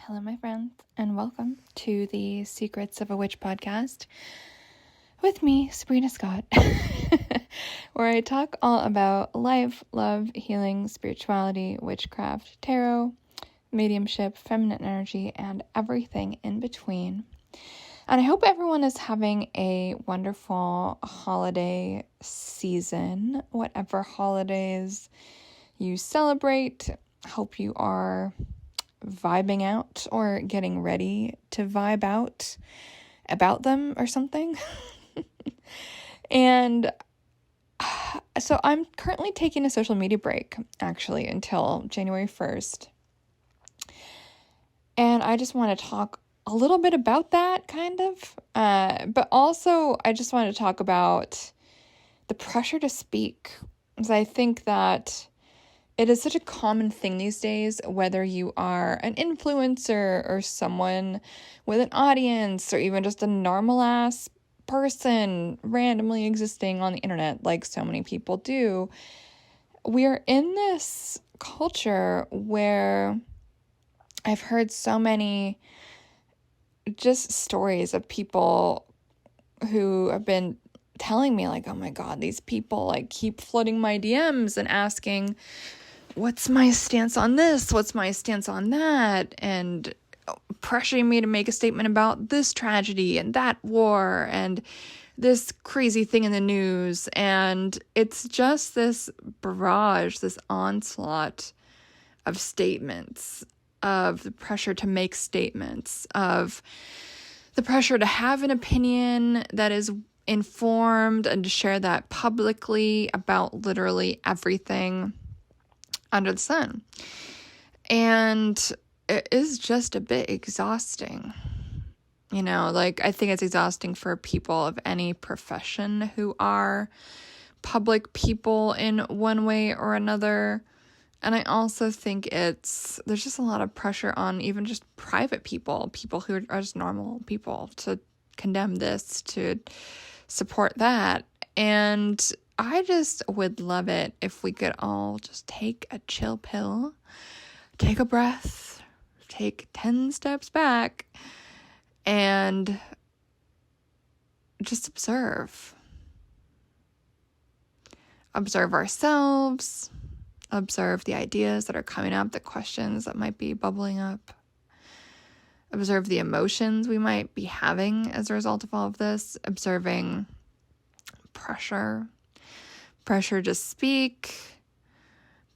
Hello, my friends, and welcome to the Secrets of a Witch podcast with me, Sabrina Scott, where I talk all about life, love, healing, spirituality, witchcraft, tarot, mediumship, feminine energy, and everything in between. And I hope everyone is having a wonderful holiday season, whatever holidays you celebrate. Hope you are vibing out or getting ready to vibe out about them or something. And so I'm currently taking a social media break, actually, until January 1st. And I just want to talk a little bit about that, kind of. But also, I just want to talk about the pressure to speak. Because I think that it is such a common thing these days, whether you are an influencer or someone with an audience or even just a normal-ass person randomly existing on the internet like so many people do. We're in this culture where I've heard so many just stories of people who have been telling me like, oh my God, these people like keep flooding my DMs and asking, what's my stance on this? What's my stance on that? And pressuring me to make a statement about this tragedy and that war and this crazy thing in the news. And it's just this barrage, this onslaught of statements, of the pressure to make statements, of the pressure to have an opinion that is informed and to share that publicly about literally everything under the sun. And it is just a bit exhausting. You know, like I think it's exhausting for people of any profession who are public people in one way or another. And I also think there's just a lot of pressure on even just private people who are just normal people to condemn this, to support that. And I just would love it if we could all just take a chill pill, take a breath, take 10 steps back, and just observe. Observe ourselves, observe the ideas that are coming up, the questions that might be bubbling up. Observe the emotions we might be having as a result of all of this, observing pressure to speak,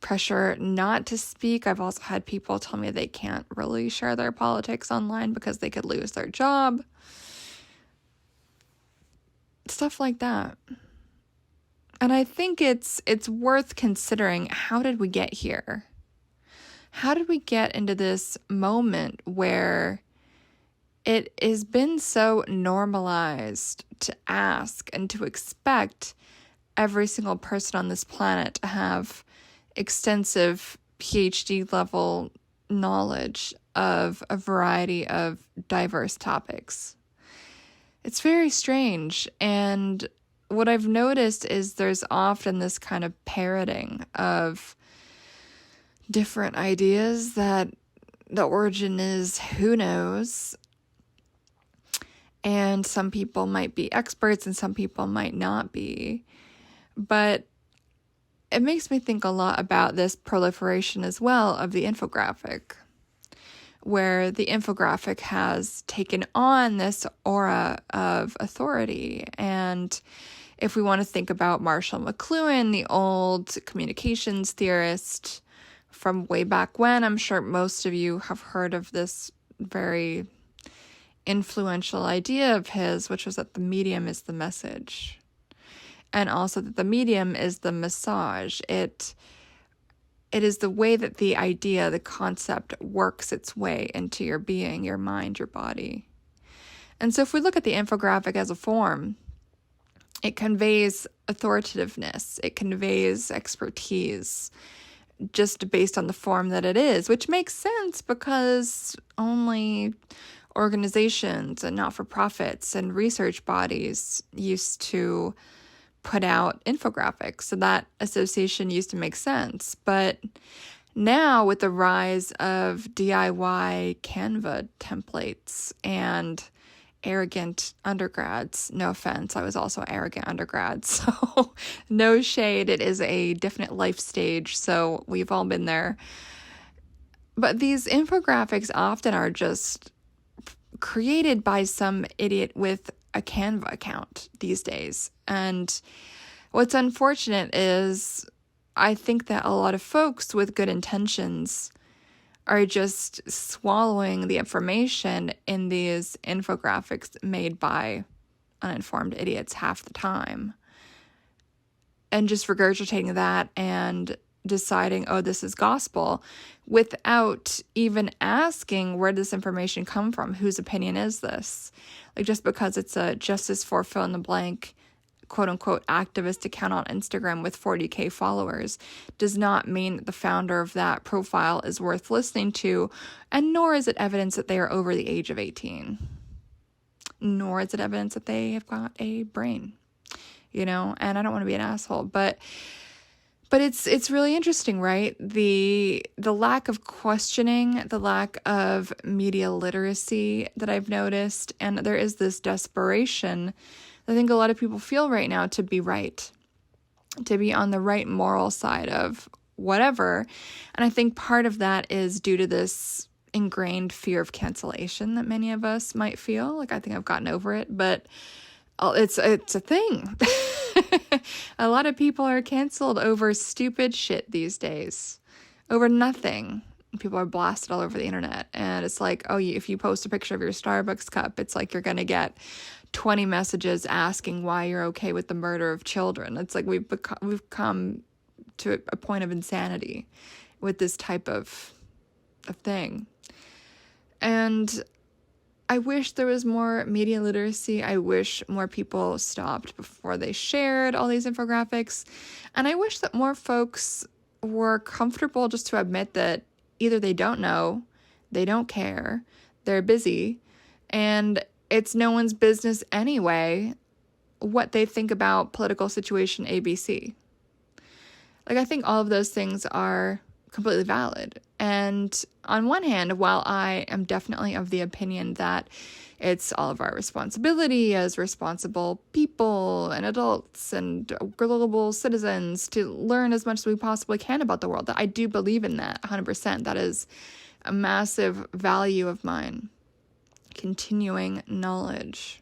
pressure not to speak. I've also had people tell me they can't really share their politics online because they could lose their job. Stuff like that. And I think it's worth considering, how did we get here? How did we get into this moment where it has been so normalized to ask and to expect every single person on this planet to have extensive PhD level knowledge of a variety of diverse topics? It's very strange. And what I've noticed is there's often this kind of parroting of different ideas that the origin is who knows. And some people might be experts and some people might not be. But it makes me think a lot about this proliferation as well of the infographic, where the infographic has taken on this aura of authority. And if we want to think about Marshall McLuhan, the old communications theorist from way back when, I'm sure most of you have heard of this very influential idea of his, which was that the medium is the message. And also that the medium is the massage. It is the way that the idea, the concept works its way into your being, your mind, your body. And so if we look at the infographic as a form, it conveys authoritativeness. It conveys expertise just based on the form that it is, which makes sense because only organizations and not-for-profits and research bodies used to put out infographics. So that association used to make sense. But Now, with the rise of DIY Canva templates and arrogant undergrads, no offense, I was also an arrogant undergrad, so no shade, it is a definite life stage, so we've all been there. But these infographics often are just created by some idiot with a Canva account these days. And what's unfortunate is I think that a lot of folks with good intentions are just swallowing the information in these infographics made by uninformed idiots half the time and just regurgitating that and deciding, oh, this is gospel, without even asking where this information come from, whose opinion is this? Like, just because it's a justice for fill in the blank quote-unquote activist account on Instagram with 40K followers does not mean that the founder of that profile is worth listening to, and nor is it evidence that they are over the age of 18. Nor is it evidence that they have got a brain, and I don't want to be an asshole, but it's really interesting, right? The lack of questioning, the lack of media literacy that I've noticed, and there is this desperation I think a lot of people feel right now to be right, to be on the right moral side of whatever. And I think part of that is due to this ingrained fear of cancellation that many of us might feel. Like, I think I've gotten over it, but it's a thing. A lot of people are canceled over stupid shit these days, over nothing. People are blasted all over the internet. And it's like, oh, if you post a picture of your Starbucks cup, it's like you're going to get 20 messages asking why you're okay with the murder of children. It's like we've come to a point of insanity with this type of thing. And I wish there was more media literacy. I wish more people stopped before they shared all these infographics. And I wish that more folks were comfortable just to admit that either they don't know, they don't care, they're busy, and it's no one's business anyway what they think about political situation ABC. Like, I think all of those things are completely valid. And on one hand, while I am definitely of the opinion that it's all of our responsibility as responsible people and adults and global citizens to learn as much as we possibly can about the world, that I do believe in that 100%. That is a massive value of mine. Continuing knowledge.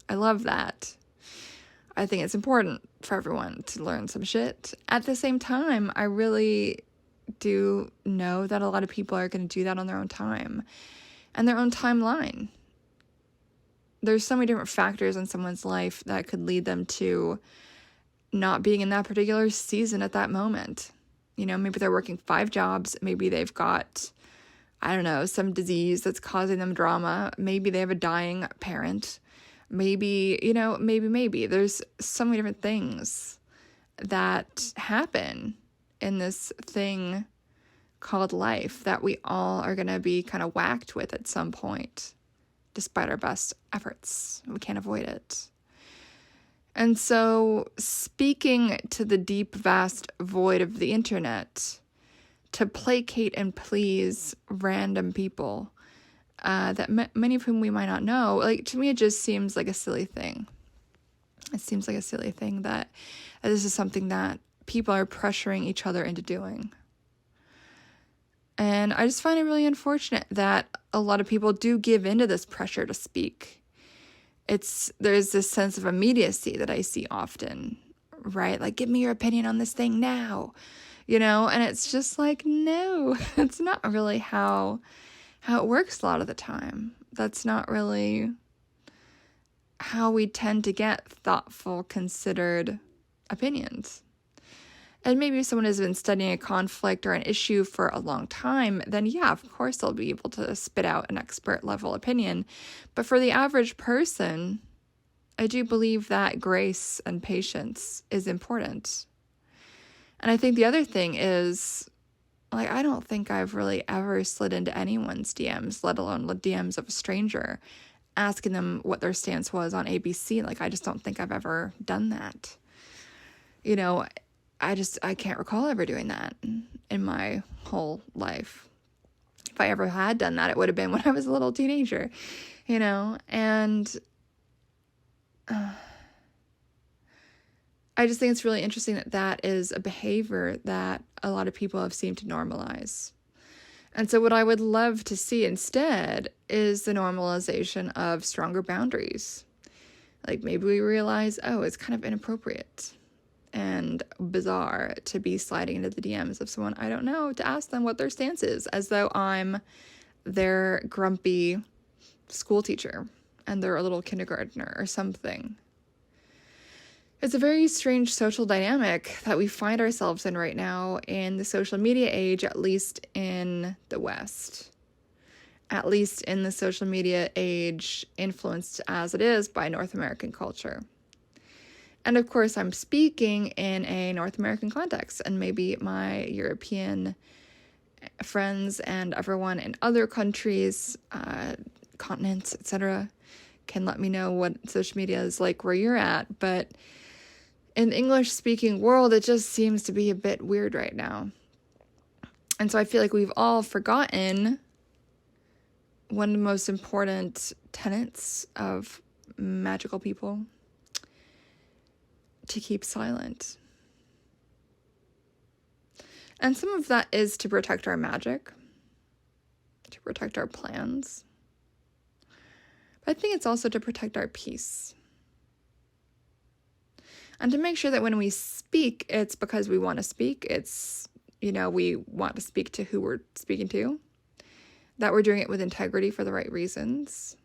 I love that. I think it's important for everyone to learn some shit. At the same time, I really do know that a lot of people are going to do that on their own time and their own timeline. There's so many different factors in someone's life that could lead them to not being in that particular season at that moment. Maybe they're working 5 jobs. Maybe they've got, I don't know, some disease that's causing them drama. Maybe they have a dying parent. Maybe, maybe. There's so many different things that happen in this thing called life that we all are going to be kind of whacked with at some point, despite our best efforts. We can't avoid it. And so, speaking to the deep, vast void of the internet, to placate and please random people that many of whom we might not know, like, to me, it just seems like a silly thing. It seems like a silly thing that this is something that people are pressuring each other into doing. And I just find it really unfortunate that a lot of people do give into this pressure to speak. There's this sense of immediacy that I see often, right? Like, give me your opinion on this thing now, and it's just like, no, it's not really how it works a lot of the time. That's not really how we tend to get thoughtful, considered opinions. And maybe if someone has been studying a conflict or an issue for a long time, then yeah, of course they'll be able to spit out an expert level opinion. But for the average person, I do believe that grace and patience is important. And I think the other thing is, like, I don't think I've really ever slid into anyone's DMs, let alone the DMs of a stranger, asking them what their stance was on ABC. Like, I just don't think I've ever done that. I can't recall ever doing that in my whole life. If I ever had done that, it would have been when I was a little teenager, and I just think it's really interesting that is a behavior that a lot of people have seemed to normalize. And so what I would love to see instead is the normalization of stronger boundaries. Like maybe we realize, it's kind of inappropriate and bizarre to be sliding into the DMs of someone I don't know, to ask them what their stance is, as though I'm their grumpy school teacher and they're a little kindergartner or something. It's a very strange social dynamic that we find ourselves in right now in the social media age, at least in the West. At least in the social media age influenced as it is by North American culture. And of course, I'm speaking in a North American context, and maybe my European friends and everyone in other countries, continents, etc., can let me know what social media is like where you're at. But in the English-speaking world, it just seems to be a bit weird right now. And so I feel like we've all forgotten one of the most important tenets of magical people: to keep silent. And some of that is to protect our magic, to protect our plans. But I think it's also to protect our peace. And to make sure that when we speak, it's because we want to speak. It's, we want to speak to who we're speaking to. That we're doing it with integrity for the right reasons.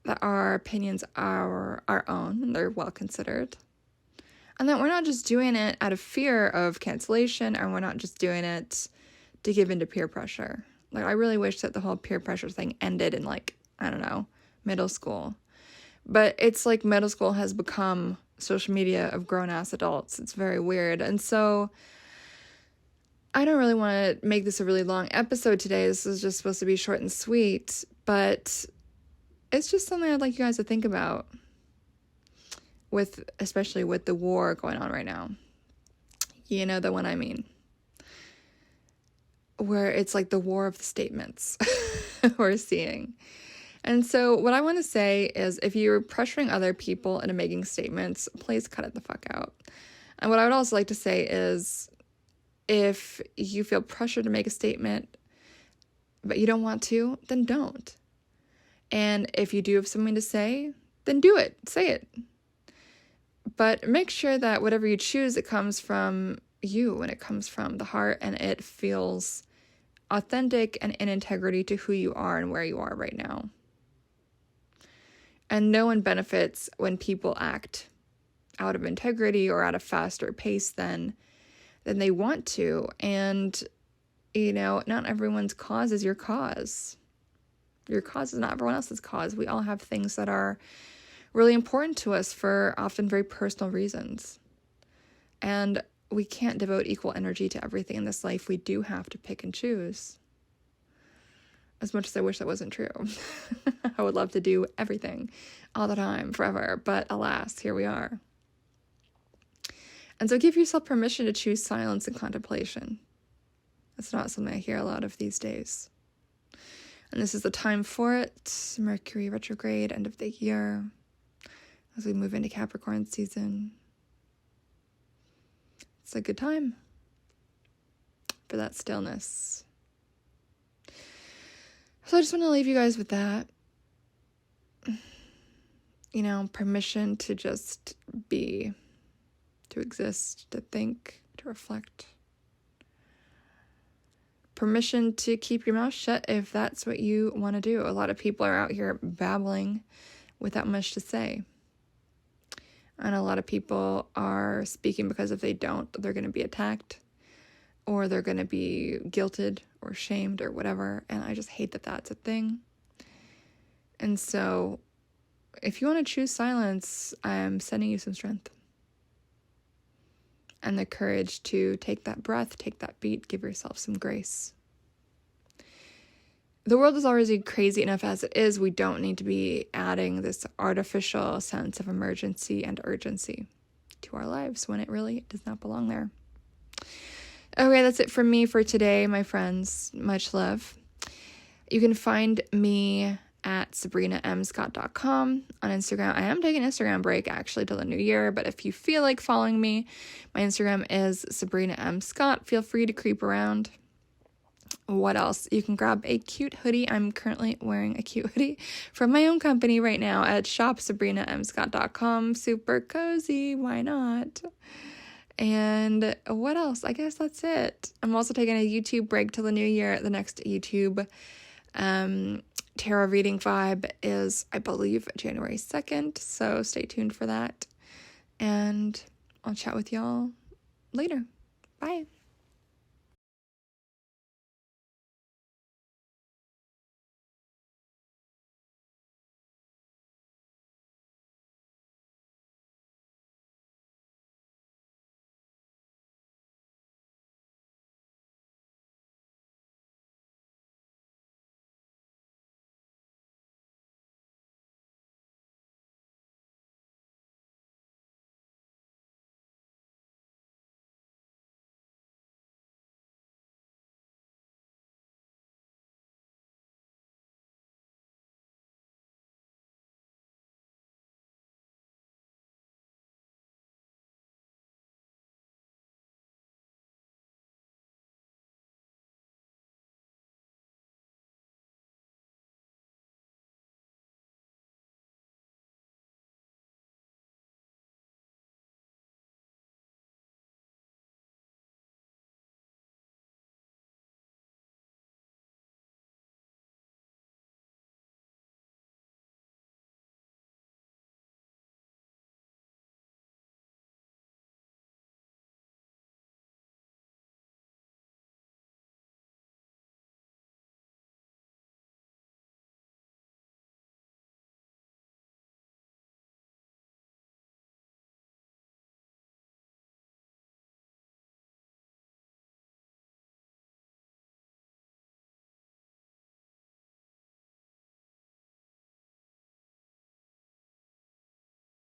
That our opinions are our own and they're well considered. And that we're not just doing it out of fear of cancellation, and we're not just doing it to give into peer pressure. Like, I really wish that the whole peer pressure thing ended in, middle school. But it's like middle school has become social media of grown-ass adults. It's very weird. And so I don't really want to make this a really long episode today. This is just supposed to be short and sweet. But it's just something I'd like you guys to think about. Especially with the war going on right now. You know the one I mean. Where it's like the war of the statements we're seeing. And so what I want to say is, if you're pressuring other people into making statements, please cut it the fuck out. And what I would also like to say is, if you feel pressure to make a statement, but you don't want to, then don't. And if you do have something to say, then do it. Say it. But make sure that whatever you choose, it comes from you and it comes from the heart and it feels authentic and in integrity to who you are and where you are right now. And no one benefits when people act out of integrity or at a faster pace than they want to. And, not everyone's cause is your cause. Your cause is not everyone else's cause. We all have things that are really important to us for often very personal reasons. And we can't devote equal energy to everything in this life. We do have to pick and choose. As much as I wish that wasn't true. I would love to do everything all the time, forever. But alas, here we are. And so give yourself permission to choose silence and contemplation. That's not something I hear a lot of these days. And this is the time for it. Mercury retrograde, end of the year. As we move into Capricorn season. It's a good time for that stillness. So I just want to leave you guys with that. Permission to just be, to exist, to think, to reflect. Permission to keep your mouth shut if that's what you want to do. A lot of people are out here babbling without much to say. And a lot of people are speaking because if they don't, they're going to be attacked or they're going to be guilted or shamed or whatever. And I just hate that that's a thing. And so if you want to choose silence, I'm sending you some strength and the courage to take that breath, take that beat, give yourself some grace. The world is already crazy enough as it is. We don't need to be adding this artificial sense of emergency and urgency to our lives when it really does not belong there. Okay, that's it from me for today, my friends. Much love. You can find me at sabrinamscott.com on Instagram. I am taking an Instagram break actually till the new year, but if you feel like following me, my Instagram is Sabrina M. Scott. Feel free to creep around. What else? You can grab a cute hoodie. I'm currently wearing a cute hoodie from my own company right now at shopsabrinamscott.com. Super cozy. Why not? And what else? I guess that's it. I'm also taking a YouTube break till the new year. The next YouTube tarot reading vibe is, I believe, January 2nd. So stay tuned for that. And I'll chat with y'all later. Bye.